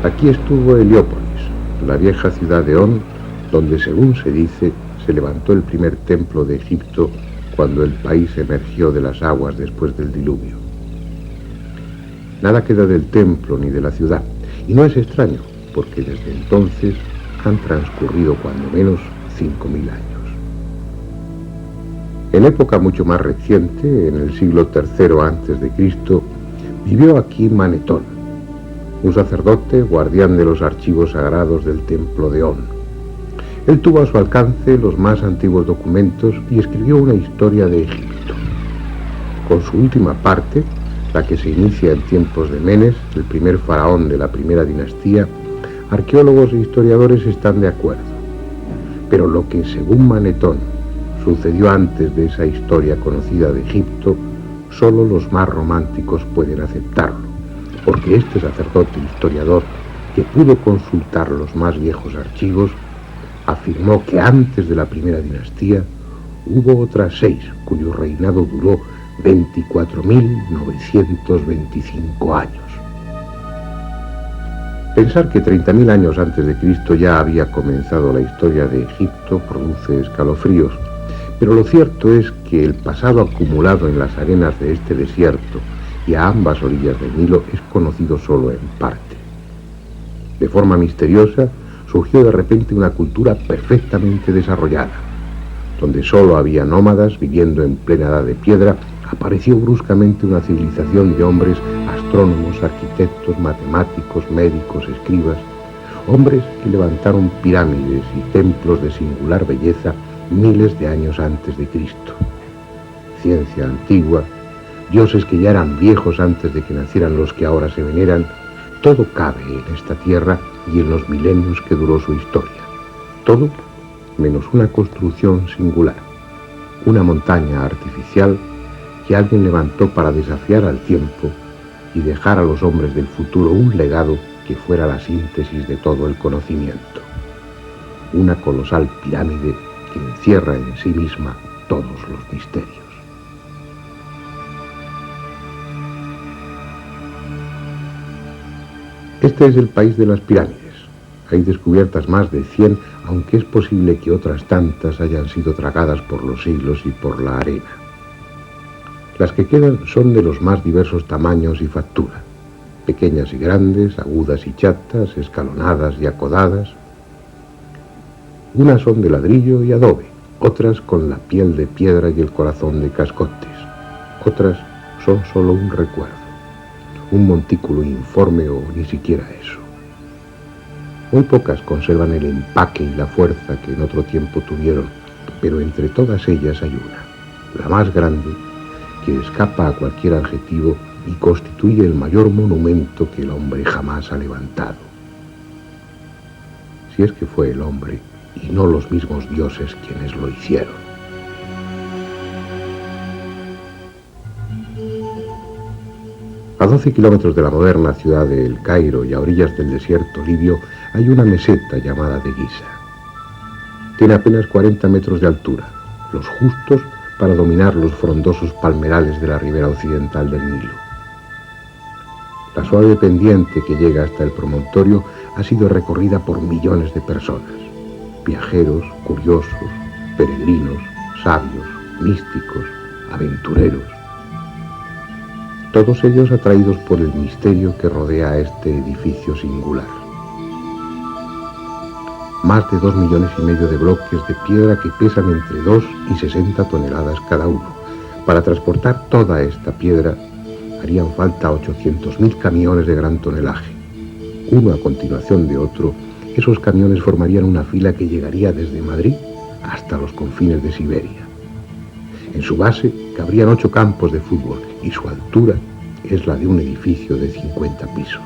Aquí estuvo Heliópolis, la vieja ciudad de On, donde, según se dice, se levantó el primer templo de Egipto cuando el país emergió de las aguas después del diluvio. Nada queda del templo ni de la ciudad, y no es extraño, porque desde entonces han transcurrido cuando menos 5.000 años. En época mucho más reciente, en el siglo III a.C., vivió aquí Manetón, un sacerdote guardián de los archivos sagrados del templo de On. Él tuvo a su alcance los más antiguos documentos y escribió una historia de Egipto. Con su última parte, la que se inicia en tiempos de Menes, el primer faraón de la primera dinastía, arqueólogos e historiadores están de acuerdo. Pero lo que, según Manetón, sucedió antes de esa historia conocida de Egipto, solo los más románticos pueden aceptarlo, porque este sacerdote historiador, que pudo consultar los más viejos archivos, afirmó que antes de la primera dinastía hubo otras 6, cuyo reinado duró 24.925 años. Pensar que 30.000 años antes de Cristo ya había comenzado la historia de Egipto produce escalofríos, pero lo cierto es que el pasado acumulado en las arenas de este desierto y a ambas orillas del Nilo es conocido solo en parte. De forma misteriosa, surgió de repente una cultura perfectamente desarrollada. Donde solo había nómadas viviendo en plena edad de piedra, apareció bruscamente una civilización de hombres, astrónomos, arquitectos, matemáticos, médicos, escribas, hombres que levantaron pirámides y templos de singular belleza miles de años antes de Cristo. Ciencia antigua, dioses que ya eran viejos antes de que nacieran los que ahora se veneran, todo cabe en esta tierra y en los milenios que duró su historia. Todo menos una construcción singular, una montaña artificial que alguien levantó para desafiar al tiempo y dejar a los hombres del futuro un legado que fuera la síntesis de todo el conocimiento. Una colosal pirámide que encierra en sí misma todos los misterios. Este es el país de las pirámides. Hay descubiertas más de 100, aunque es posible que otras tantas hayan sido tragadas por los siglos y por la arena. Las que quedan son de los más diversos tamaños y factura, pequeñas y grandes, agudas y chatas, escalonadas y acodadas. Unas son de ladrillo y adobe, otras con la piel de piedra y el corazón de cascotes. Otras son solo un recuerdo, un montículo informe o ni siquiera eso. Muy pocas conservan el empaque y la fuerza que en otro tiempo tuvieron, pero entre todas ellas hay una, la más grande, que escapa a cualquier adjetivo y constituye el mayor monumento que el hombre jamás ha levantado. Si es que fue el hombre y no los mismos dioses quienes lo hicieron. A 12 kilómetros de la moderna ciudad de El Cairo y a orillas del desierto libio hay una meseta llamada de Giza. Tiene apenas 40 metros de altura, los justos para dominar los frondosos palmerales de la ribera occidental del Nilo. La suave pendiente que llega hasta el promontorio ha sido recorrida por millones de personas, viajeros, curiosos, peregrinos, sabios, místicos, aventureros. Todos ellos atraídos por el misterio que rodea a este edificio singular. Más de 2,5 millones de bloques de piedra que pesan entre 2 y 60 toneladas cada uno. Para transportar toda esta piedra harían falta 800.000 camiones de gran tonelaje. Uno a continuación de otro, esos camiones formarían una fila que llegaría desde Madrid hasta los confines de Siberia. En su base cabrían 8 campos de fútbol y su altura es la de un edificio de 50 pisos.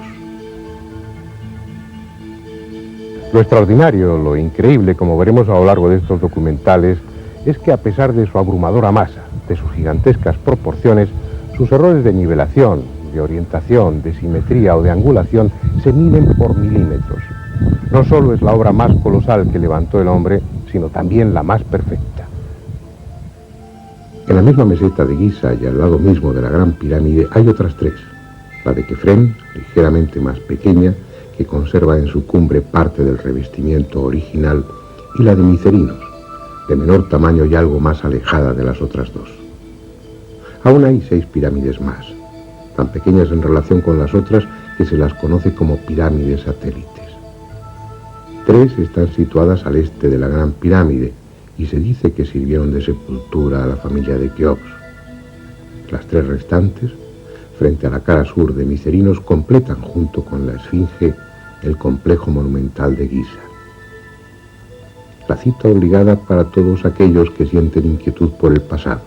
Lo extraordinario, lo increíble, como veremos a lo largo de estos documentales, es que a pesar de su abrumadora masa, de sus gigantescas proporciones, sus errores de nivelación, de orientación, de simetría o de angulación se miden por milímetros. No solo es la obra más colosal que levantó el hombre, sino también la más perfecta. En la misma meseta de Giza y al lado mismo de la Gran Pirámide hay otras 3. La de Kefren, ligeramente más pequeña, que conserva en su cumbre parte del revestimiento original, y la de Micerinos, de menor tamaño y algo más alejada de las otras dos. Aún hay 6 pirámides más, tan pequeñas en relación con las otras que se las conoce como pirámides satélites. 3 están situadas al este de la Gran Pirámide y se dice que sirvieron de sepultura a la familia de Keops. Las 3 restantes, frente a la cara sur de Micerinos, completan junto con la Esfinge el complejo monumental de Giza. La cita obligada para todos aquellos que sienten inquietud por el pasado,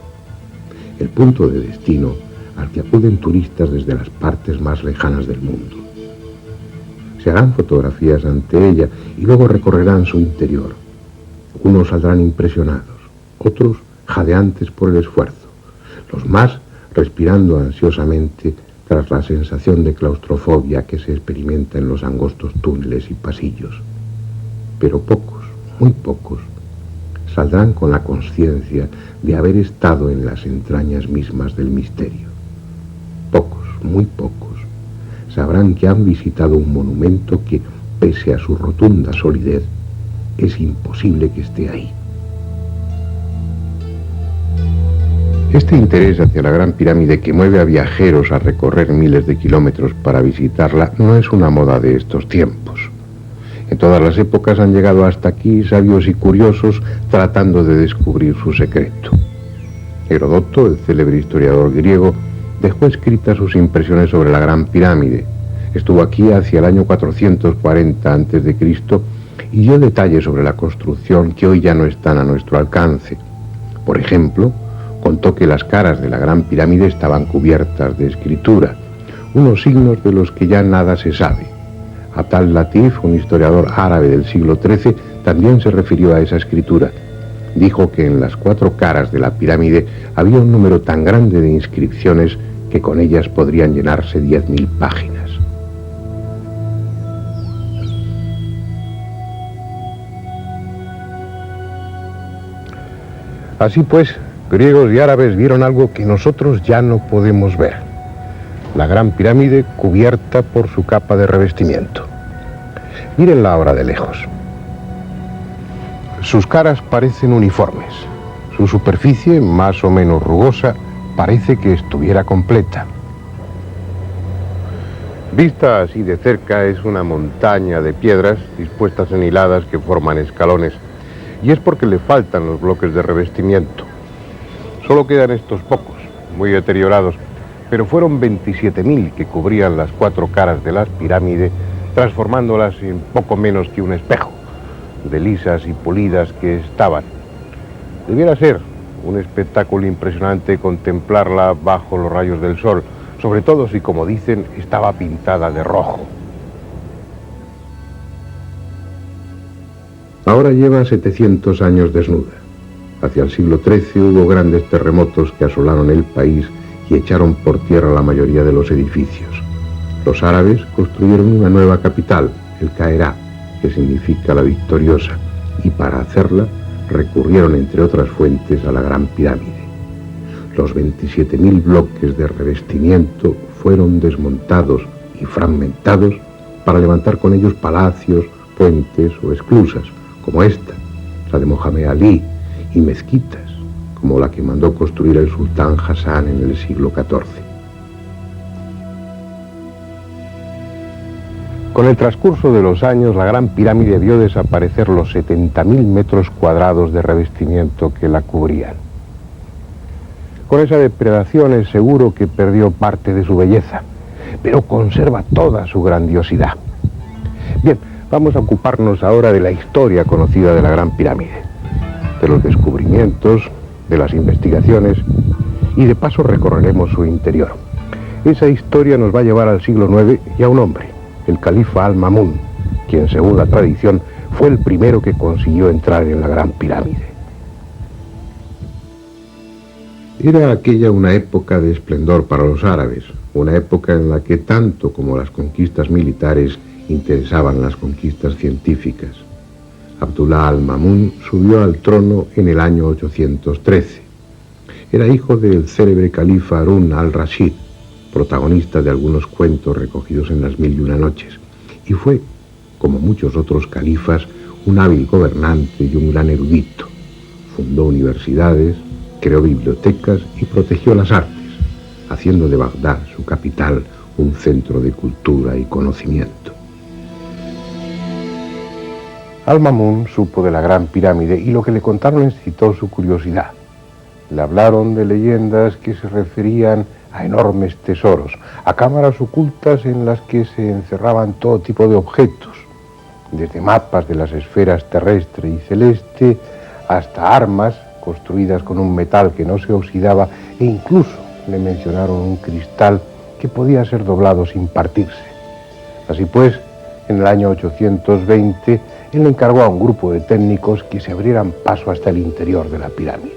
el punto de destino al que acuden turistas desde las partes más lejanas del mundo. Se harán fotografías ante ella y luego recorrerán su interior. Unos saldrán impresionados, otros jadeantes por el esfuerzo, los más respirando ansiosamente tras la sensación de claustrofobia que se experimenta en los angostos túneles y pasillos. Pero pocos, muy pocos, saldrán con la conciencia de haber estado en las entrañas mismas del misterio. Pocos, muy pocos, sabrán que han visitado un monumento que, pese a su rotunda solidez, es imposible que esté ahí. Este interés hacia la Gran Pirámide, que mueve a viajeros a recorrer miles de kilómetros para visitarla, no es una moda de estos tiempos. En todas las épocas han llegado hasta aquí sabios y curiosos tratando de descubrir su secreto. Heródoto, el célebre historiador griego, dejó escritas sus impresiones sobre la Gran Pirámide. Estuvo aquí hacia el año 440 a.C. y dio detalles sobre la construcción que hoy ya no están a nuestro alcance. Por ejemplo, contó que las caras de la Gran Pirámide estaban cubiertas de escritura, unos signos de los que ya nada se sabe. Atal Latif, un historiador árabe del siglo XIII, también se refirió a esa escritura. Dijo que en las 4 caras de la pirámide había un número tan grande de inscripciones que con ellas podrían llenarse 10.000 páginas. Así pues, griegos y árabes vieron algo que nosotros ya no podemos ver: la Gran Pirámide cubierta por su capa de revestimiento. Mírenla ahora de lejos. Sus caras parecen uniformes. Su superficie, más o menos rugosa, parece que estuviera completa. Vista así de cerca, es una montaña de piedras dispuestas en hiladas que forman escalones, y es porque le faltan los bloques de revestimiento. Solo quedan estos pocos, muy deteriorados, pero fueron 27.000 que cubrían las 4 caras de las pirámides, transformándolas en poco menos que un espejo, de lisas y pulidas que estaban. Debiera ser un espectáculo impresionante contemplarla bajo los rayos del sol, sobre todo si, como dicen, estaba pintada de rojo. Ahora lleva 700 años desnuda. Hacia el siglo XIII hubo grandes terremotos que asolaron el país y echaron por tierra la mayoría de los edificios. Los árabes construyeron una nueva capital, el Cairá, que significa la victoriosa, y para hacerla recurrieron, entre otras fuentes, a la Gran Pirámide. Los 27.000 bloques de revestimiento fueron desmontados y fragmentados para levantar con ellos palacios, puentes o esclusas, como esta, la de Mohamed Ali, y mezquitas, como la que mandó construir el sultán Hassan en el siglo XIV. Con el transcurso de los años, la Gran Pirámide vio desaparecer los 70.000 metros cuadrados de revestimiento que la cubrían. Con esa depredación es seguro que perdió parte de su belleza, pero conserva toda su grandiosidad. Bien, vamos a ocuparnos ahora de la historia conocida de la Gran Pirámide, de los descubrimientos, de las investigaciones, y de paso recorreremos su interior. Esa historia nos va a llevar al siglo IX y a un hombre, el califa Al-Ma'mún, quien, según la tradición, fue el primero que consiguió entrar en la Gran Pirámide. Era aquella una época de esplendor para los árabes, una época en la que tanto como las conquistas militares interesaban las conquistas científicas. Abdullah al-Ma'mún subió al trono en el año 813. Era hijo del célebre califa Harún al-Rashid, protagonista de algunos cuentos recogidos en las Mil y una Noches, y fue, como muchos otros califas, un hábil gobernante y un gran erudito. Fundó universidades, creó bibliotecas y protegió las artes, haciendo de Bagdad, su capital, un centro de cultura y conocimiento. Al-Ma'mún supo de la Gran Pirámide y lo que le contaron incitó su curiosidad. Le hablaron de leyendas que se referían a enormes tesoros, a cámaras ocultas en las que se encerraban todo tipo de objetos, desde mapas de las esferas terrestre y celeste hasta armas construidas con un metal que no se oxidaba, e incluso le mencionaron un cristal que podía ser doblado sin partirse. Así pues, en el año 820, él encargó a un grupo de técnicos que se abrieran paso hasta el interior de la pirámide.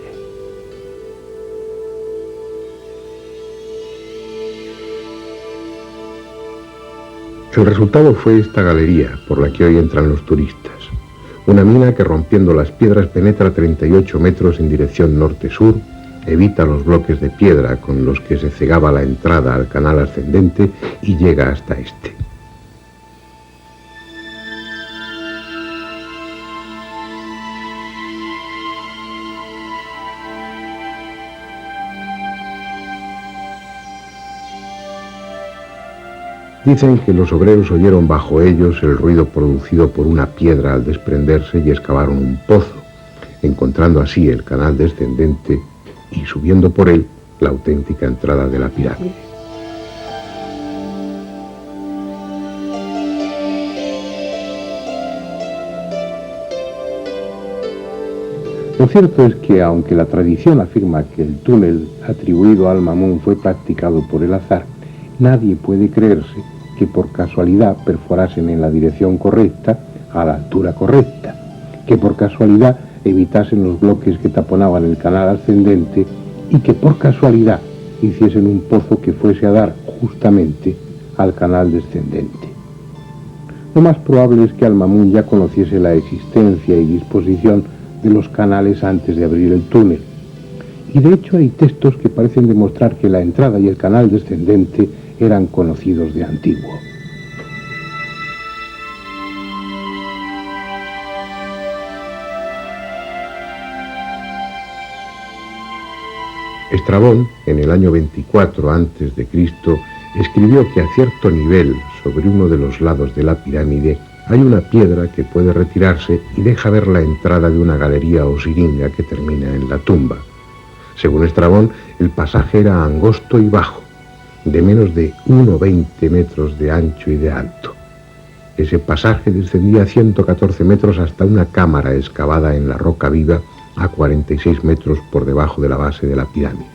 El resultado fue esta galería por la que hoy entran los turistas. Una mina que, rompiendo las piedras, penetra 38 metros en dirección norte-sur, evita los bloques de piedra con los que se cegaba la entrada al canal ascendente y llega hasta este. Dicen que los obreros oyeron bajo ellos el ruido producido por una piedra al desprenderse y excavaron un pozo, encontrando así el canal descendente y subiendo por él la auténtica entrada de la pirámide. Lo cierto es que, aunque la tradición afirma que el túnel atribuido a Al-Ma'mún fue practicado por el azar, nadie puede creerse que por casualidad perforasen en la dirección correcta, a la altura correcta, que por casualidad evitasen los bloques que taponaban el canal ascendente y que por casualidad hiciesen un pozo que fuese a dar justamente al canal descendente. Lo más probable es que Al-Ma'mún ya conociese la existencia y disposición de los canales antes de abrir el túnel. Y de hecho hay textos que parecen demostrar que la entrada y el canal descendente eran conocidos de antiguo. Estrabón, en el año 24 a.C., escribió que a cierto nivel, sobre uno de los lados de la pirámide, hay una piedra que puede retirarse y deja ver la entrada de una galería o siringa que termina en la tumba. Según Estrabón, el pasaje era angosto y bajo, de menos de 1,20 metros de ancho y de alto. Ese pasaje descendía 114 metros hasta una cámara excavada en la roca viva a 46 metros por debajo de la base de la pirámide.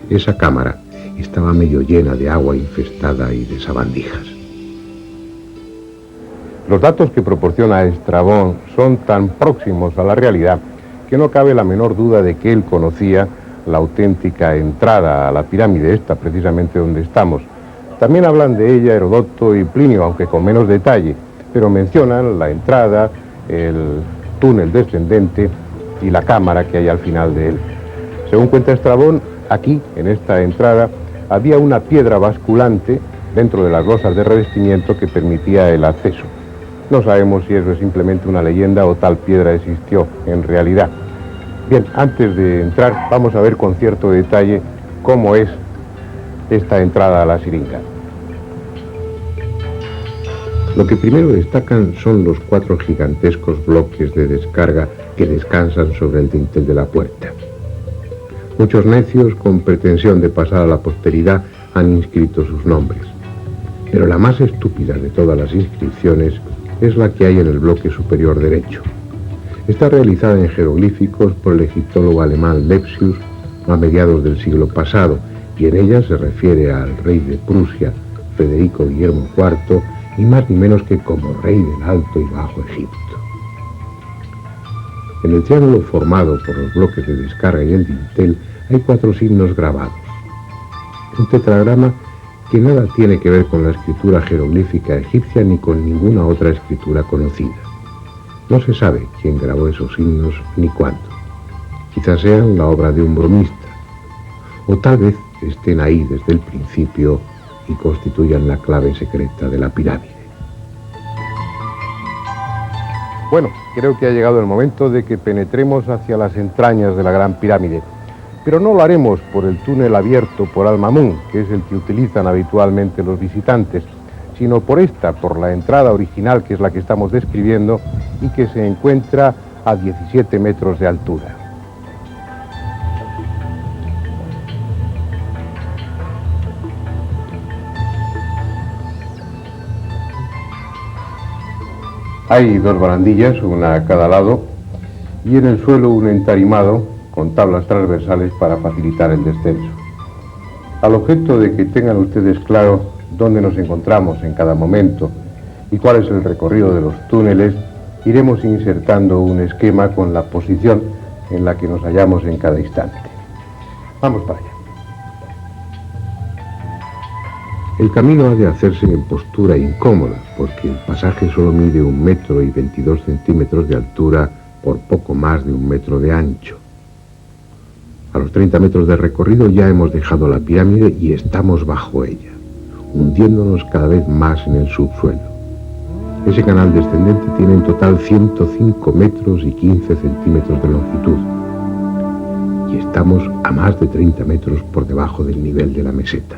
Esa cámara estaba medio llena de agua infestada y de sabandijas. Los datos que proporciona Estrabón son tan próximos a la realidad que no cabe la menor duda de que él conocía la auténtica entrada a la pirámide, esta precisamente donde estamos. También hablan de ella Heródoto y Plinio, aunque con menos detalle, pero mencionan la entrada, el túnel descendente y la cámara que hay al final de él. Según cuenta Estrabón, aquí, en esta entrada, había una piedra basculante dentro de las losas de revestimiento que permitía el acceso. No sabemos si eso es simplemente una leyenda o tal piedra existió en realidad. Bien, antes de entrar, vamos a ver con cierto detalle cómo es esta entrada a la siringa. Lo que primero destacan son los 4 gigantescos bloques de descarga que descansan sobre el dintel de la puerta. Muchos necios, con pretensión de pasar a la posteridad, han inscrito sus nombres. Pero la más estúpida de todas las inscripciones es la que hay en el bloque superior derecho. Está realizada en jeroglíficos por el egiptólogo alemán Lepsius a mediados del siglo pasado, y en ella se refiere al rey de Prusia, Federico Guillermo IV, y más ni menos que como rey del Alto y Bajo Egipto. En el triángulo formado por los bloques de descarga y el dintel hay 4 signos grabados. Un tetragrama que nada tiene que ver con la escritura jeroglífica egipcia ni con ninguna otra escritura conocida. No se sabe quién grabó esos signos ni cuándo. Quizás sean la obra de un bromista, o tal vez estén ahí desde el principio y constituyan la clave secreta de la pirámide. Bueno, creo que ha llegado el momento de que penetremos hacia las entrañas de la Gran Pirámide. Pero no lo haremos por el túnel abierto por Al-Mamun, que es el que utilizan habitualmente los visitantes, sino por la entrada original, que es la que estamos describiendo, y que se encuentra a 17 metros de altura. Hay dos barandillas, una a cada lado, y en el suelo un entarimado con tablas transversales para facilitar el descenso. Al objeto de que tengan ustedes claro dónde nos encontramos en cada momento y cuál es el recorrido de los túneles, iremos insertando un esquema con la posición en la que nos hallamos en cada instante. Vamos para allá. El camino ha de hacerse en postura incómoda, porque el pasaje solo mide 1,22 m de altura por poco más de 1 metro de ancho. A los 30 metros de recorrido ya hemos dejado la pirámide y estamos bajo ella, hundiéndonos cada vez más en el subsuelo. Ese canal descendente tiene en total 105 metros y 15 centímetros de longitud, y estamos a más de 30 metros por debajo del nivel de la meseta.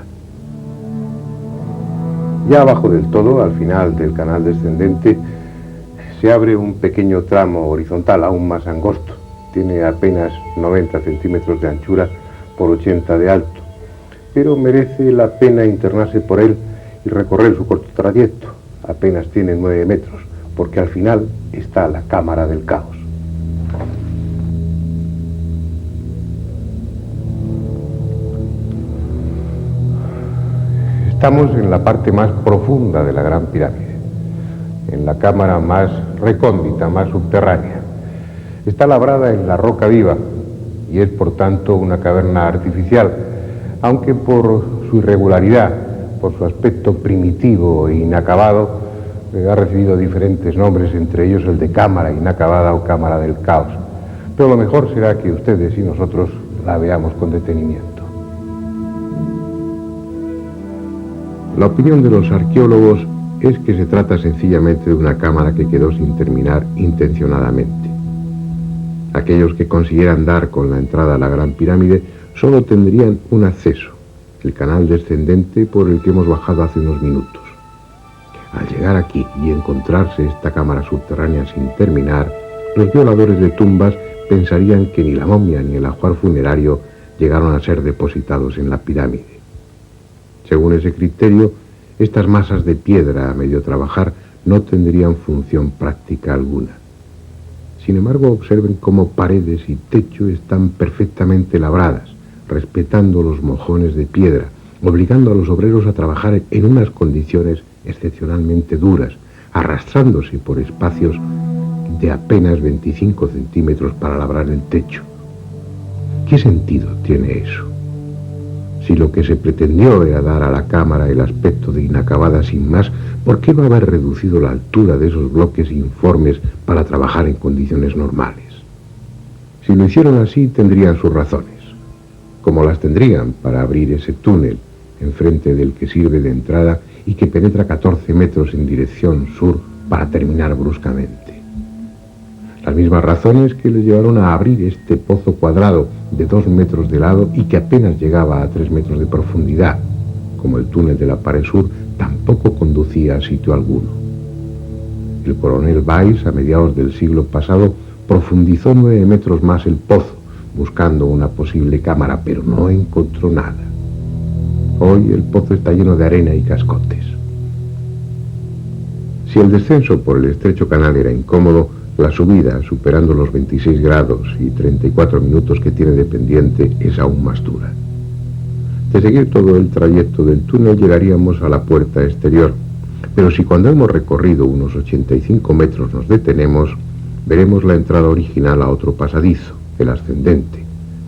Ya abajo del todo, al final del canal descendente, se abre un pequeño tramo horizontal aún más angosto. Tiene apenas 90 centímetros de anchura por 80 de alto, pero merece la pena internarse por él y recorrer su corto trayecto. Apenas tiene 9 metros, porque al final está la cámara del caos. Estamos en la parte más profunda de la Gran Pirámide, en la cámara más recóndita, más subterránea. Está labrada en la roca viva y es por tanto una caverna artificial, aunque por su irregularidad, por su aspecto primitivo e inacabado, ha recibido diferentes nombres, entre ellos el de cámara inacabada o cámara del caos. Pero lo mejor será que ustedes y nosotros la veamos con detenimiento. La opinión de los arqueólogos es que se trata sencillamente de una cámara que quedó sin terminar intencionadamente. Aquellos que consiguieran dar con la entrada a la Gran Pirámide solo tendrían un acceso, el canal descendente por el que hemos bajado hace unos minutos. Al llegar aquí y encontrarse esta cámara subterránea sin terminar, los violadores de tumbas pensarían que ni la momia ni el ajuar funerario llegaron a ser depositados en la pirámide. Según ese criterio, estas masas de piedra a medio trabajar no tendrían función práctica alguna. Sin embargo, observen cómo paredes y techo están perfectamente labradas, respetando los mojones de piedra, obligando a los obreros a trabajar en unas condiciones excepcionalmente duras, arrastrándose por espacios de apenas 25 centímetros para labrar el techo. ¿Qué sentido tiene eso? Si lo que se pretendió era dar a la cámara el aspecto de inacabada sin más, ¿por qué no haber reducido la altura de esos bloques informes para trabajar en condiciones normales? Si lo hicieron así, tendrían sus razones, como las tendrían para abrir ese túnel enfrente del que sirve de entrada y que penetra 14 metros en dirección sur para terminar bruscamente. Las mismas razones que les llevaron a abrir este pozo cuadrado de 2 metros de lado y que apenas llegaba a 3 metros de profundidad, como el túnel de la pared sur, tampoco conducía a sitio alguno. El coronel Weiss, a mediados del siglo pasado, profundizó 9 metros más el pozo, buscando una posible cámara, pero no encontró nada. Hoy el pozo está lleno de arena y cascotes. Si el descenso por el estrecho canal era incómodo, la subida, superando los 26 grados y 34 minutos que tiene de pendiente, es aún más dura. De seguir todo el trayecto del túnel llegaríamos a la puerta exterior, pero si cuando hemos recorrido unos 85 metros nos detenemos, veremos la entrada original a otro pasadizo, el ascendente,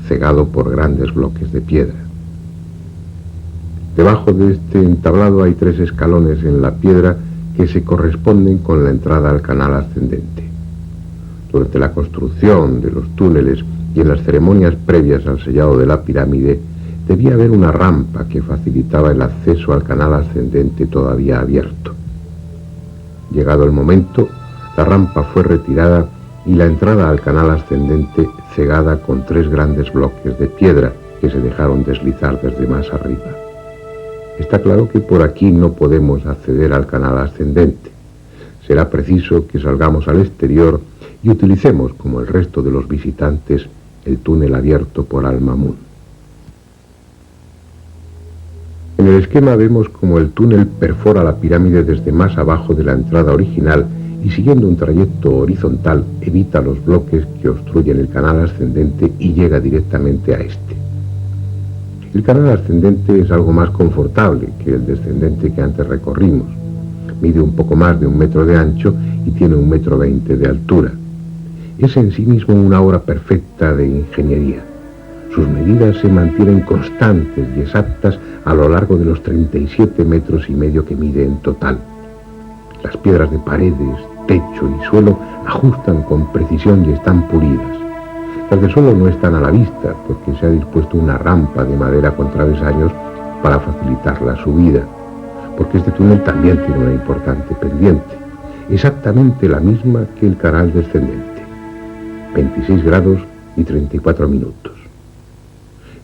cegado por grandes bloques de piedra. Debajo de este entablado hay 3 escalones en la piedra que se corresponden con la entrada al canal ascendente. Durante la construcción de los túneles y en las ceremonias previas al sellado de la pirámide, debía haber una rampa que facilitaba el acceso al canal ascendente todavía abierto. Llegado el momento, La rampa fue retirada y la entrada al canal ascendente cegada con 3 grandes bloques de piedra que se dejaron deslizar desde más arriba. Está claro que por aquí no podemos acceder al canal ascendente. Será preciso que salgamos al exterior y utilicemos, como el resto de los visitantes, el túnel abierto por Al-Mamun. En el esquema vemos como el túnel perfora la pirámide desde más abajo de la entrada original y, siguiendo un trayecto horizontal, evita los bloques que obstruyen el canal ascendente y llega directamente a este. El canal ascendente es algo más confortable que el descendente que antes recorrimos. Mide un poco más de 1 metro de ancho y tiene 1,20 m de altura. Es en sí mismo una obra perfecta de ingeniería. Sus medidas se mantienen constantes y exactas a lo largo de los 37,5 metros que mide en total. Las piedras de paredes, techo y suelo ajustan con precisión y están pulidas. Las del suelo no están a la vista porque se ha dispuesto una rampa de madera con travesaños para facilitar la subida, porque este túnel también tiene una importante pendiente, exactamente la misma que el canal descendente, 26 grados y 34 minutos.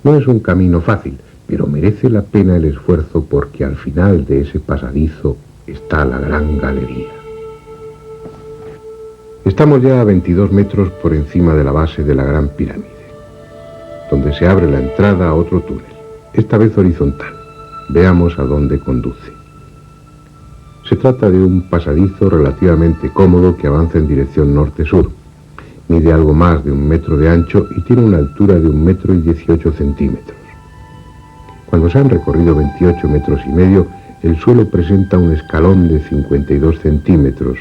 No es un camino fácil, pero merece la pena el esfuerzo porque al final de ese pasadizo está la gran galería. Estamos ya a 22 metros por encima de la base de la Gran Pirámide, donde se abre la entrada a otro túnel, esta vez horizontal. Veamos a dónde conduce. Se trata de un pasadizo relativamente cómodo que avanza en dirección norte-sur. Mide algo más de 1 metro de ancho y tiene una altura de 1,18 m. Cuando se han recorrido 28,5 metros, el suelo presenta un escalón de 52 centímetros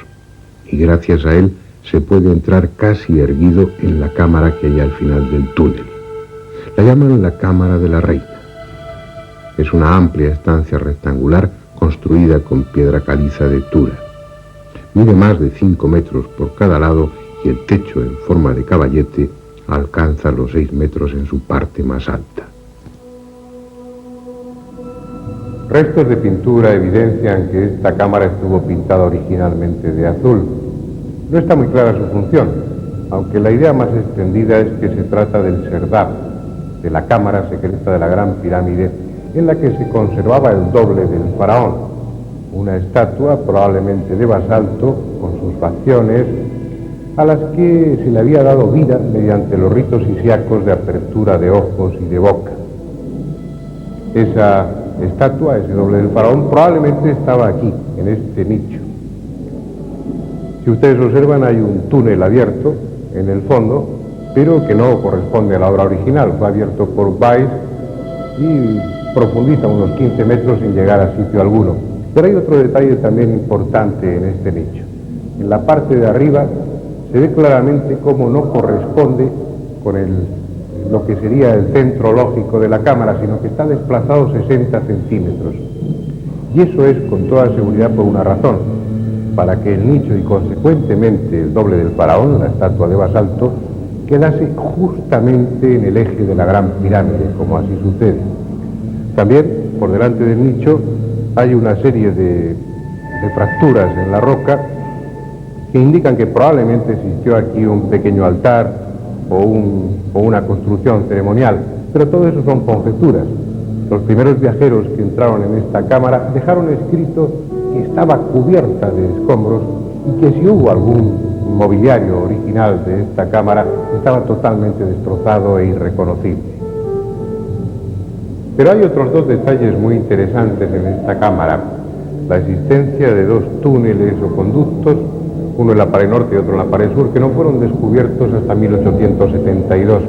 y gracias a él se puede entrar casi erguido en la cámara que hay al final del túnel. La llaman la Cámara de la Reina. Es una amplia estancia rectangular construida con piedra caliza de Tura. Mide más de 5 metros por cada lado y el techo en forma de caballete alcanza los 6 metros en su parte más alta. Restos de pintura evidencian que esta cámara estuvo pintada originalmente de azul. No está muy clara su función, aunque la idea más extendida es que se trata del serdab, de la cámara secreta de la Gran Pirámide, en la que se conservaba el doble del faraón, una estatua probablemente de basalto con sus facciones, a las que se le había dado vida mediante los ritos isíacos de apertura de ojos y de boca. Esa estatua, ese doble del faraón, probablemente estaba aquí, en este nicho. Si ustedes observan, hay un túnel abierto en el fondo, pero que no corresponde a la obra original. Fue abierto por Weiss y profundiza unos 15 metros sin llegar a sitio alguno. Pero hay otro detalle también importante en este nicho. En la parte de arriba se ve claramente cómo no corresponde con lo que sería el centro lógico de la cámara, sino que está desplazado 60 centímetros. Y eso es con toda seguridad por una razón: para que el nicho y consecuentemente el doble del faraón, la estatua de basalto, quedase justamente en el eje de la Gran Pirámide, como así sucede. También, por delante del nicho, hay una serie de fracturas en la roca que indican que probablemente existió aquí un pequeño altar o una construcción ceremonial, pero todo eso son conjeturas. Los primeros viajeros que entraron en esta cámara dejaron escrito que estaba cubierta de escombros y que si hubo algún mobiliario original de esta cámara estaba totalmente destrozado e irreconocible. Pero hay otros 2 detalles muy interesantes en esta cámara: la existencia de 2 túneles o conductos, uno en la pared norte y otro en la pared sur, que no fueron descubiertos hasta 1872.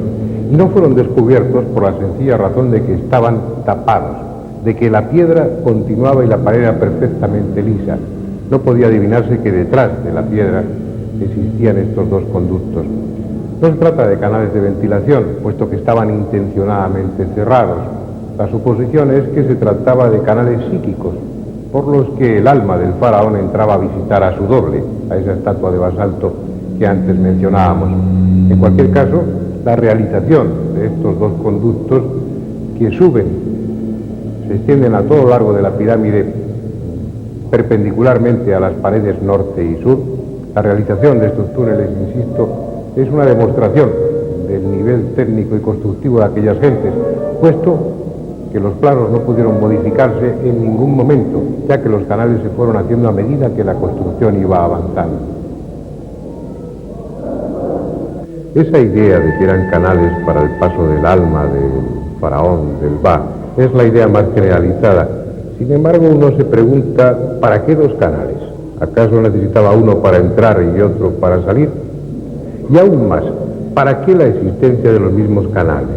Y no fueron descubiertos por la sencilla razón de que estaban tapados, de que la piedra continuaba y la pared era perfectamente lisa. No podía adivinarse que detrás de la piedra existían estos 2 conductos. No se trata de canales de ventilación, puesto que estaban intencionadamente cerrados. La suposición es que se trataba de canales psíquicos, por los que el alma del faraón entraba a visitar a su doble, a esa estatua de basalto que antes mencionábamos. En cualquier caso, la realización de estos 2 conductos que suben, se extienden a todo lo largo de la pirámide perpendicularmente a las paredes norte y sur, La realización de estos túneles, insisto, es una demostración del nivel técnico y constructivo de aquellas gentes, puesto que los planos no pudieron modificarse en ningún momento, ya que los canales se fueron haciendo a medida que la construcción iba avanzando. Esa idea de que eran canales para el paso del alma del faraón, del Ba, es la idea más generalizada. Sin embargo, uno se pregunta, ¿para qué dos canales? ¿Acaso necesitaba uno para entrar y otro para salir? Y aún más, ¿para qué la existencia de los mismos canales?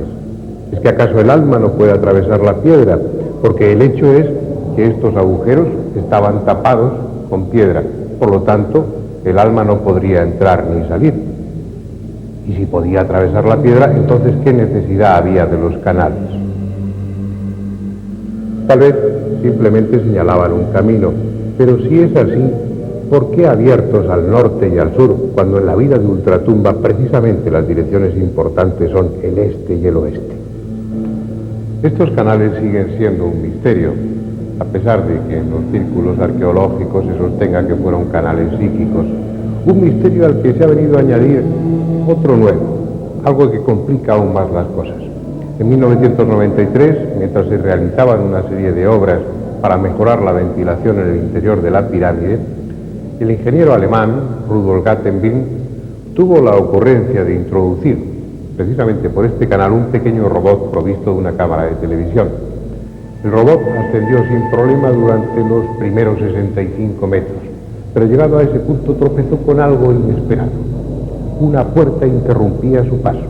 ¿Es que acaso el alma no puede atravesar la piedra? Porque el hecho es que estos agujeros estaban tapados con piedra. Por lo tanto, el alma no podría entrar ni salir. Y si podía atravesar la piedra, entonces ¿qué necesidad había de los canales? Tal vez simplemente señalaban un camino, pero si es así, ¿por qué abiertos al norte y al sur, cuando en la vida de ultratumba precisamente las direcciones importantes son el este y el oeste? Estos canales siguen siendo un misterio, a pesar de que en los círculos arqueológicos se sostenga que fueron canales psíquicos. Un misterio al que se ha venido a añadir otro nuevo, algo que complica aún más las cosas. En 1993, mientras se realizaban una serie de obras para mejorar la ventilación en el interior de la pirámide, el ingeniero alemán Rudolf Gattenbing tuvo la ocurrencia de introducir, precisamente por este canal, un pequeño robot provisto de una cámara de televisión. El robot ascendió sin problema durante los primeros 65 metros, pero llegado a ese punto tropezó con algo inesperado. Una puerta interrumpía su paso,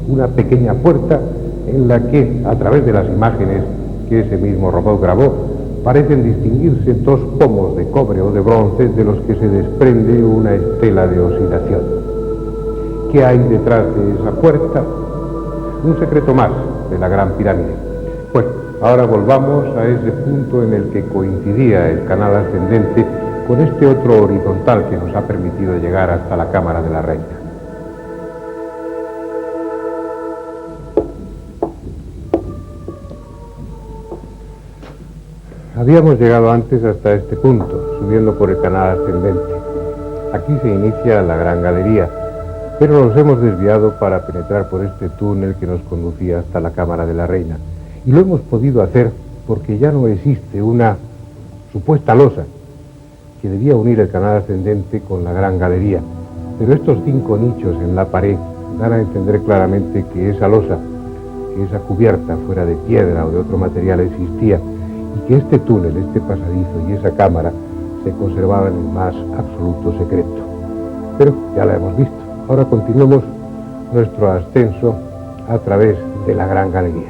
una pequeña puerta en la que, a través de las imágenes que ese mismo robot grabó, parecen distinguirse dos pomos de cobre o de bronce de los que se desprende una estela de oscilación. ¿Qué hay detrás de esa puerta? Un secreto más de la Gran Pirámide. Bueno, ahora volvamos a ese punto en el que coincidía el canal ascendente con este otro horizontal que nos ha permitido llegar hasta la Cámara de la Reina. Habíamos llegado antes hasta este punto, subiendo por el canal ascendente. Aquí se inicia la gran galería, pero nos hemos desviado para penetrar por este túnel que nos conducía hasta la Cámara de la Reina. Y lo hemos podido hacer porque ya no existe una supuesta losa que debía unir el canal ascendente con la gran galería. Pero estos 5 nichos en la pared dan a entender claramente que esa losa, que esa cubierta fuera de piedra o de otro material existía, y que este túnel, este pasadizo y esa cámara se conservaban en el más absoluto secreto. Pero ya la hemos visto. Ahora continuemos nuestro ascenso a través de la gran galería.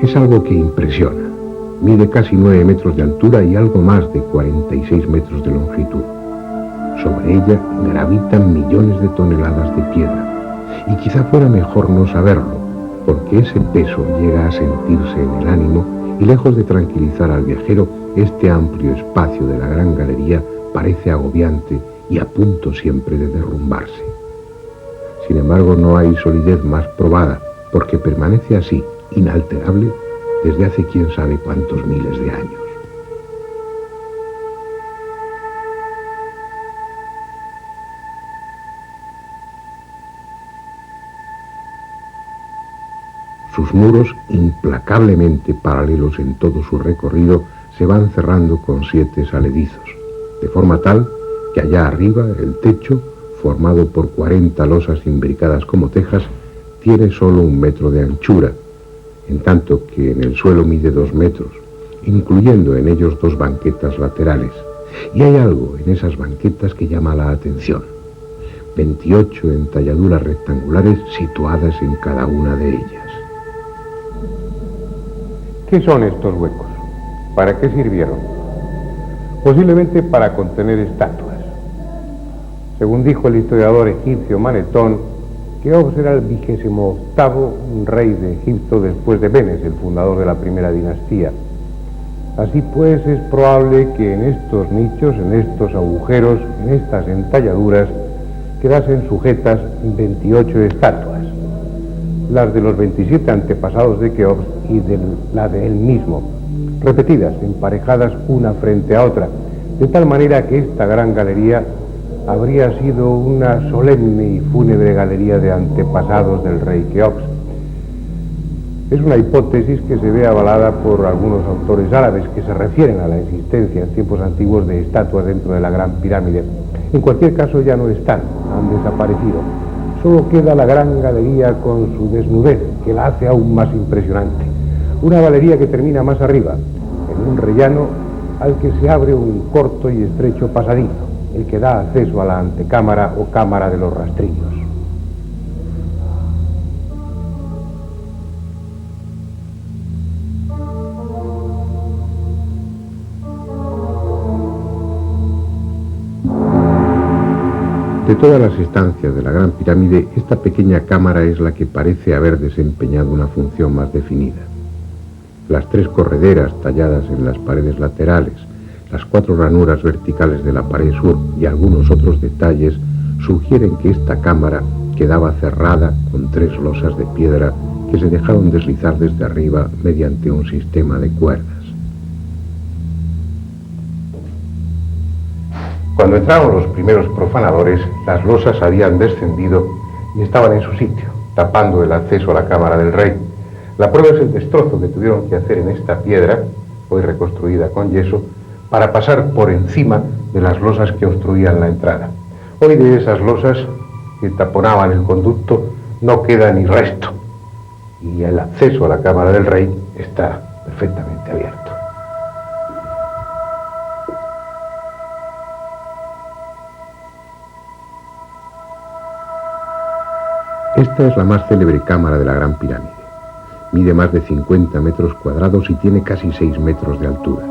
Es algo que impresiona. Mide casi 9 metros de altura y algo más de 46 metros de longitud. Sobre ella gravitan millones de toneladas de piedra. Y quizá fuera mejor no saberlo, porque ese peso llega a sentirse en el ánimo y lejos de tranquilizar al viajero, este amplio espacio de la gran galería parece agobiante y a punto siempre de derrumbarse. Sin embargo, no hay solidez más probada, porque permanece así, inalterable, desde hace quién sabe cuántos miles de años. Sus muros, implacablemente paralelos en todo su recorrido, se van cerrando con 7 saledizos, de forma tal que allá arriba el techo, formado por 40 losas imbricadas como tejas, tiene solo 1 metro de anchura, en tanto que en el suelo mide 2 metros, incluyendo en ellos 2 banquetas laterales. Y hay algo en esas banquetas que llama la atención: 28 entalladuras rectangulares situadas en cada una de ellas. ¿Qué son estos huecos? ¿Para qué sirvieron? Posiblemente para contener estatuas. Según dijo el historiador egipcio Manetón, Keops era el 28º rey de Egipto después de Menes, el fundador de la primera dinastía. Así pues, es probable que en estos nichos, en estos agujeros, en estas entalladuras, quedasen sujetas 28 estatuas, las de los 27 antepasados de Keops y la de él mismo, repetidas, emparejadas una frente a otra, de tal manera que esta gran galería habría sido una solemne y fúnebre galería de antepasados del rey Keops. Es una hipótesis que se ve avalada por algunos autores árabes que se refieren a la existencia en tiempos antiguos de estatuas dentro de la Gran Pirámide. En cualquier caso ya no están, han desaparecido. Solo queda la gran galería con su desnudez, que la hace aún más impresionante. Una galería que termina más arriba, en un rellano al que se abre un corto y estrecho pasadizo, el que da acceso a la antecámara o cámara de los rastrillos. De todas las estancias de la Gran Pirámide, esta pequeña cámara es la que parece haber desempeñado una función más definida. Las 3 correderas talladas en las paredes laterales, las 4 ranuras verticales de la pared sur y algunos otros detalles sugieren que esta cámara quedaba cerrada con 3 losas de piedra que se dejaron deslizar desde arriba mediante un sistema de cuerdas. Cuando entraron los primeros profanadores, las losas habían descendido y estaban en su sitio, tapando el acceso a la cámara del rey. La prueba es el destrozo que tuvieron que hacer en esta piedra, hoy reconstruida con yeso, para pasar por encima de las losas que obstruían la entrada. Hoy de esas losas que taponaban el conducto no queda ni resto, y el acceso a la cámara del rey está perfectamente abierto. Esta es la más célebre cámara de la Gran Pirámide. Mide más de 50 metros cuadrados y tiene casi 6 metros de altura.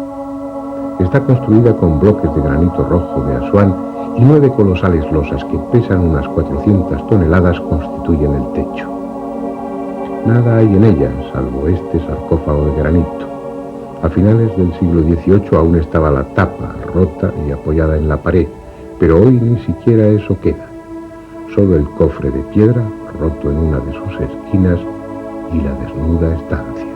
Está construida con bloques de granito rojo de Asuán y 9 colosales losas que pesan unas 400 toneladas constituyen el techo. Nada hay en ella, salvo este sarcófago de granito. A finales del siglo XVIII aún estaba la tapa rota y apoyada en la pared, pero hoy ni siquiera eso queda. Solo el cofre de piedra, roto en una de sus esquinas, y la desnuda estancia.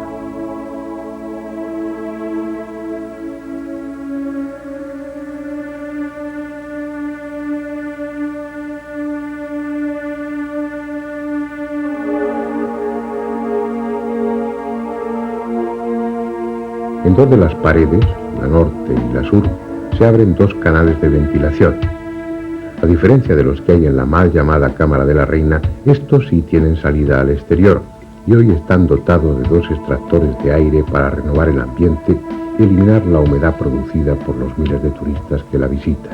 En 2 de las paredes, la norte y la sur, se abren 2 canales de ventilación. A diferencia de los que hay en la mal llamada Cámara de la Reina, estos sí tienen salida al exterior y hoy están dotados de 2 extractores de aire para renovar el ambiente y eliminar la humedad producida por los miles de turistas que la visitan.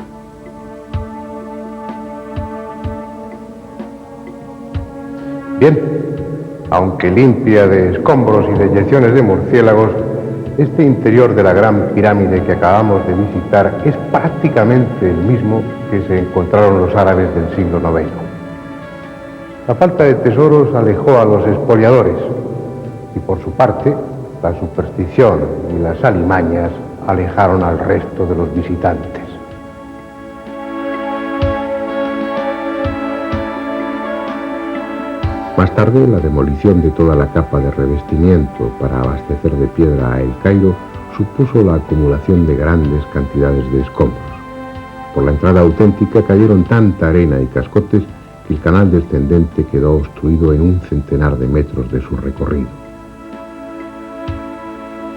Bien, aunque limpia de escombros y de eyecciones de murciélagos, este interior de la Gran Pirámide que acabamos de visitar es prácticamente el mismo que se encontraron los árabes del siglo IX. La falta de tesoros alejó a los expoliadores y por su parte la superstición y las alimañas alejaron al resto de los visitantes. Más tarde, la demolición de toda la capa de revestimiento para abastecer de piedra a El Cairo supuso la acumulación de grandes cantidades de escombros. Por la entrada auténtica cayeron tanta arena y cascotes que el canal descendente quedó obstruido en un centenar de metros de su recorrido.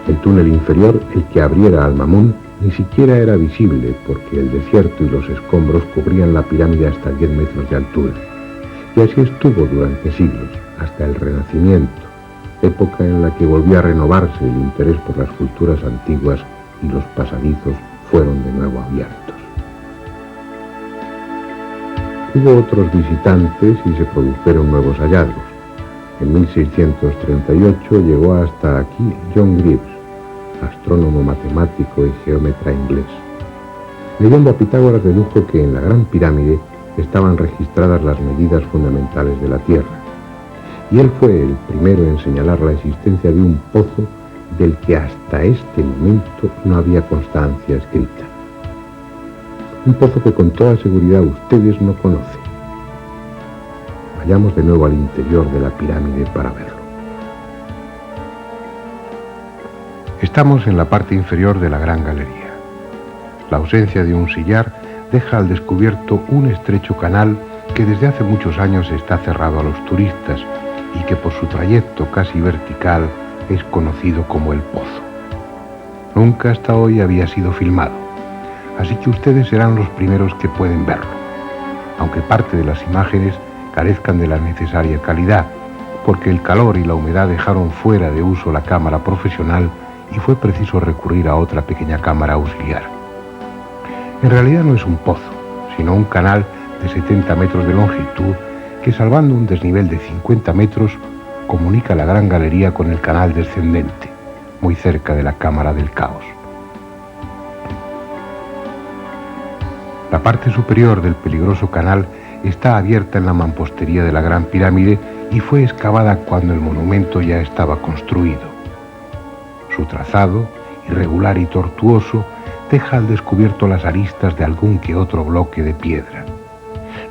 El túnel inferior, el que abriera al Mamún, ni siquiera era visible porque el desierto y los escombros cubrían la pirámide hasta 10 metros de altura. Y así estuvo durante siglos, hasta el Renacimiento, época en la que volvió a renovarse el interés por las culturas antiguas y los pasadizos fueron de nuevo abiertos. Hubo otros visitantes y se produjeron nuevos hallazgos. En 1638 llegó hasta aquí John Greaves, astrónomo matemático y geómetra inglés. Leyendo a Pitágoras dedujo que en la Gran Pirámide estaban registradas las medidas fundamentales de la Tierra, y él fue el primero en señalar la existencia de un pozo del que hasta este momento no había constancia escrita. Un pozo que con toda seguridad ustedes no conocen. Vayamos de nuevo al interior de la pirámide para verlo. Estamos en la parte inferior de la Gran Galería. La ausencia de un sillar deja al descubierto un estrecho canal que desde hace muchos años está cerrado a los turistas y que por su trayecto casi vertical es conocido como el Pozo. Nunca hasta hoy había sido filmado, así que ustedes serán los primeros que pueden verlo, aunque parte de las imágenes carezcan de la necesaria calidad, porque el calor y la humedad dejaron fuera de uso la cámara profesional y fue preciso recurrir a otra pequeña cámara auxiliar. En realidad no es un pozo, sino un canal de 70 metros de longitud que, salvando un desnivel de 50 metros, comunica la Gran Galería con el canal descendente, muy cerca de la Cámara del Caos. La parte superior del peligroso canal está abierta en la mampostería de la Gran Pirámide y fue excavada cuando el monumento ya estaba construido. Su trazado, irregular y tortuoso, deja al descubierto las aristas de algún que otro bloque de piedra.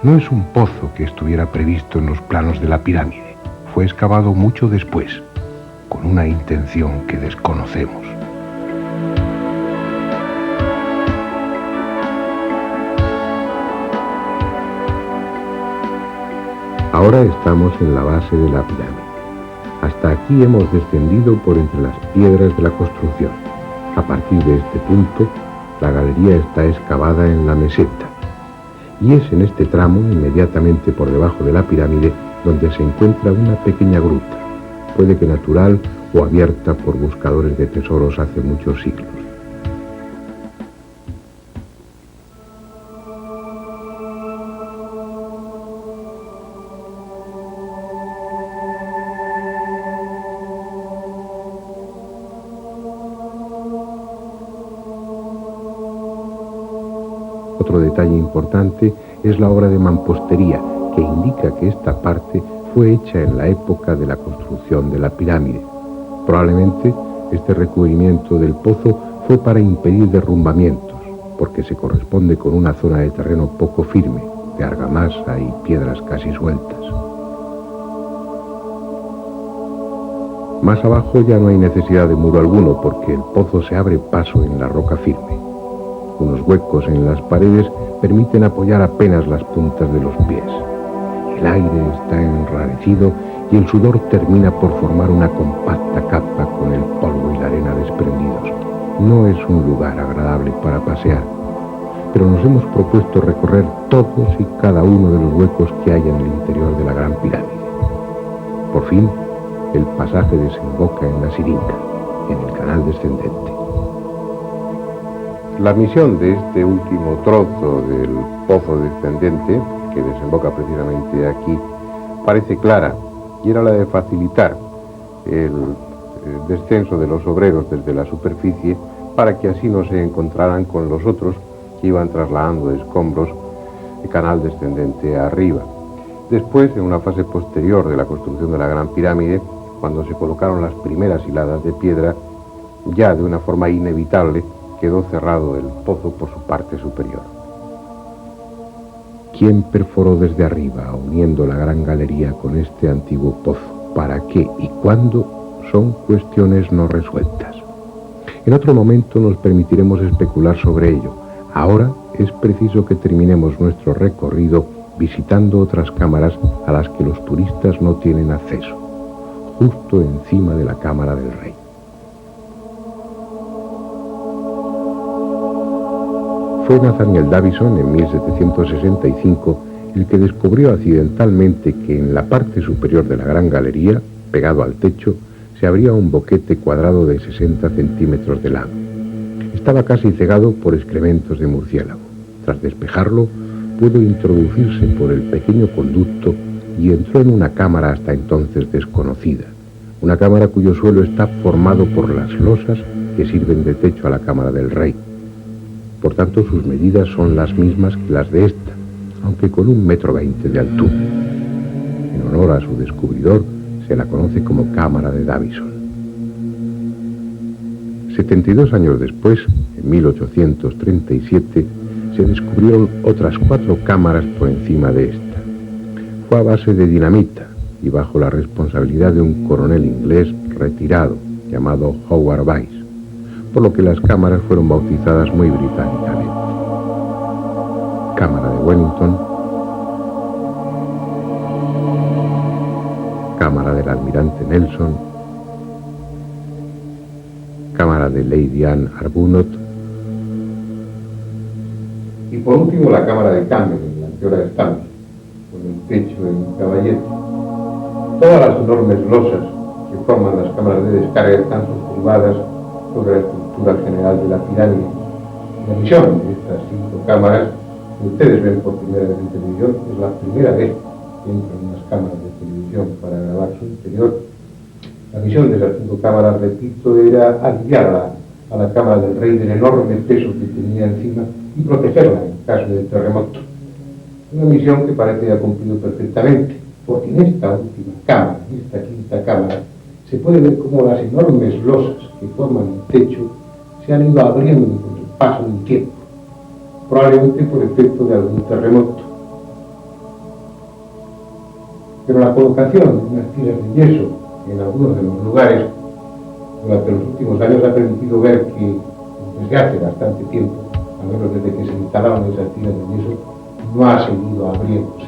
No es un pozo que estuviera previsto en los planos de la pirámide. Fue excavado mucho después, con una intención que desconocemos. Ahora estamos en la base de la pirámide. Hasta aquí hemos descendido por entre las piedras de la construcción. A partir de este punto, la galería está excavada en la meseta. Y es en este tramo, inmediatamente por debajo de la pirámide, donde se encuentra una pequeña gruta, puede que natural o abierta por buscadores de tesoros hace muchos siglos. Otro detalle importante es la obra de mampostería, que indica que esta parte fue hecha en la época de la construcción de la pirámide. Probablemente este recubrimiento del pozo fue para impedir derrumbamientos, porque se corresponde con una zona de terreno poco firme, de argamasa y piedras casi sueltas. Más abajo ya no hay necesidad de muro alguno, porque el pozo se abre paso en la roca firme. Unos huecos en las paredes permiten apoyar apenas las puntas de los pies. El aire está enrarecido y el sudor termina por formar una compacta capa con el polvo y la arena desprendidos. No es un lugar agradable para pasear, pero nos hemos propuesto recorrer todos y cada uno de los huecos que hay en el interior de la Gran Pirámide. Por fin, el pasaje desemboca en la Siringa, en el canal descendente. La misión de este último trozo del pozo descendente, que desemboca precisamente aquí, parece clara, y era la de facilitar el descenso de los obreros desde la superficie para que así no se encontraran con los otros que iban trasladando escombros de canal descendente arriba. Después, en una fase posterior de la construcción de la Gran Pirámide, cuando se colocaron las primeras hiladas de piedra, ya de una forma inevitable quedó cerrado el pozo por su parte superior. ¿Quién perforó desde arriba, uniendo la Gran Galería con este antiguo pozo? ¿Para qué y cuándo? Son cuestiones no resueltas. En otro momento nos permitiremos especular sobre ello. Ahora es preciso que terminemos nuestro recorrido visitando otras cámaras a las que los turistas no tienen acceso, justo encima de la Cámara del Rey. Fue Nathaniel Davison, en 1765, el que descubrió accidentalmente que en la parte superior de la Gran Galería, pegado al techo, se abría un boquete cuadrado de 60 centímetros de lado. Estaba casi cegado por excrementos de murciélago. Tras despejarlo, pudo introducirse por el pequeño conducto y entró en una cámara hasta entonces desconocida. Una cámara cuyo suelo está formado por las losas que sirven de techo a la Cámara del Rey. Por tanto, sus medidas son las mismas que las de esta, aunque con 1,20 m de altura. En honor a su descubridor, se la conoce como Cámara de Davison. 72 años después, en 1837, se descubrieron otras 4 cámaras por encima de esta. Fue a base de dinamita y bajo la responsabilidad de un coronel inglés retirado llamado Howard Weiss. por lo que las cámaras fueron bautizadas muy británicamente. Cámara de Wellington, Cámara del Almirante Nelson, Cámara de Lady Anne Arbuthnot y por último la Cámara de Camden, en la que ahora estamos, con el techo en caballete. Todas las enormes losas que forman las cámaras de descarga están suscribadas sobre la estructura general de la pirámide. La misión de estas 5 cámaras, que ustedes ven por primera vez en televisión, es la primera vez que entran unas cámaras de televisión para grabar su interior. La misión de esas 5 cámaras, repito, era aliviar a la cámara del rey del enorme peso que tenía encima y protegerla en caso de terremoto. Una misión que parece haber cumplido perfectamente, porque en esta última cámara, en esta 5ª cámara, se puede ver cómo las enormes losas que forman el techo se han ido abriendo con el paso del tiempo, probablemente por efecto de algún terremoto. Pero la colocación de unas tiras de yeso en algunos de los lugares durante los últimos años ha permitido ver que desde hace bastante tiempo, al menos desde que se instalaron esas tiras de yeso, no ha seguido abriéndose,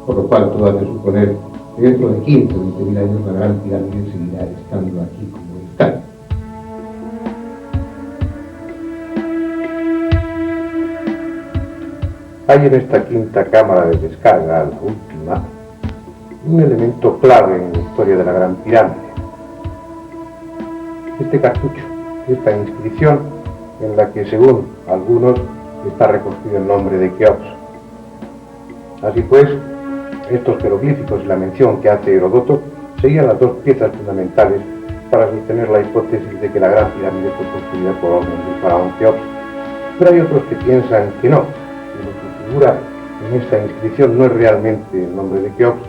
por lo cual todo hace suponer que dentro de 15 o 20 mil años la Gran Pirámide seguirá estando aquí como está. Hay en esta 5ª cámara de descarga, la última, un elemento clave en la historia de la Gran Pirámide. Este cartucho, esta inscripción, en la que según algunos está reconstruido el nombre de Keops. Así pues, estos jeroglíficos y la mención que hace Heródoto serían las 2 piezas fundamentales para sostener la hipótesis de que la Gran Pirámide fue construida por orden del faraón Keops. Pero hay otros que piensan que no, que lo que figura en esta inscripción no es realmente el nombre de Keops,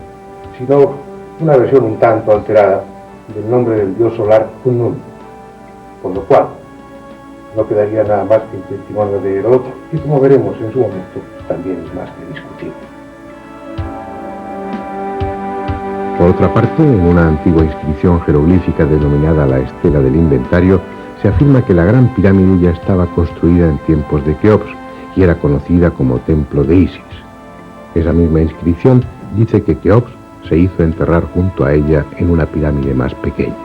sino una versión un tanto alterada del nombre del dios solar Khnum, por lo cual no quedaría nada más que el testimonio de Heródoto, que como veremos en su momento también es más que discutible. Por otra parte, en una antigua inscripción jeroglífica denominada la Estela del Inventario, se afirma que la Gran Pirámide ya estaba construida en tiempos de Keops y era conocida como Templo de Isis. Esa misma inscripción dice que Keops se hizo enterrar junto a ella en una pirámide más pequeña.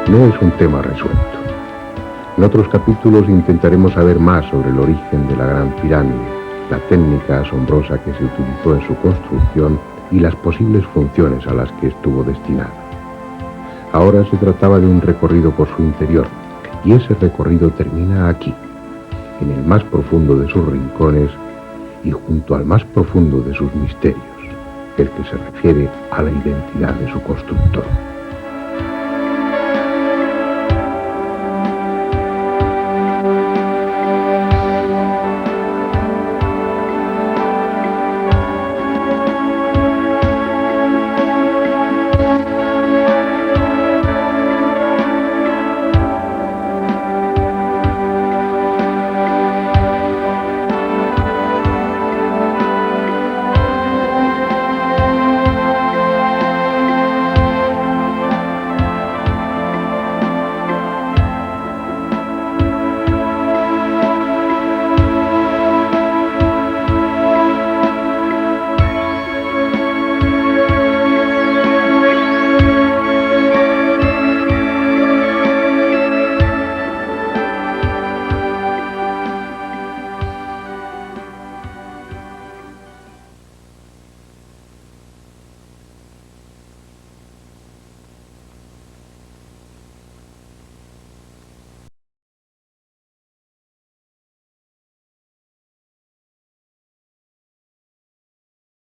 No es un tema resuelto. En otros capítulos intentaremos saber más sobre el origen de la Gran Pirámide, la técnica asombrosa que se utilizó en su construcción y las posibles funciones a las que estuvo destinada. Ahora se trataba de un recorrido por su interior, y ese recorrido termina aquí, en el más profundo de sus rincones y junto al más profundo de sus misterios, el que se refiere a la identidad de su constructor.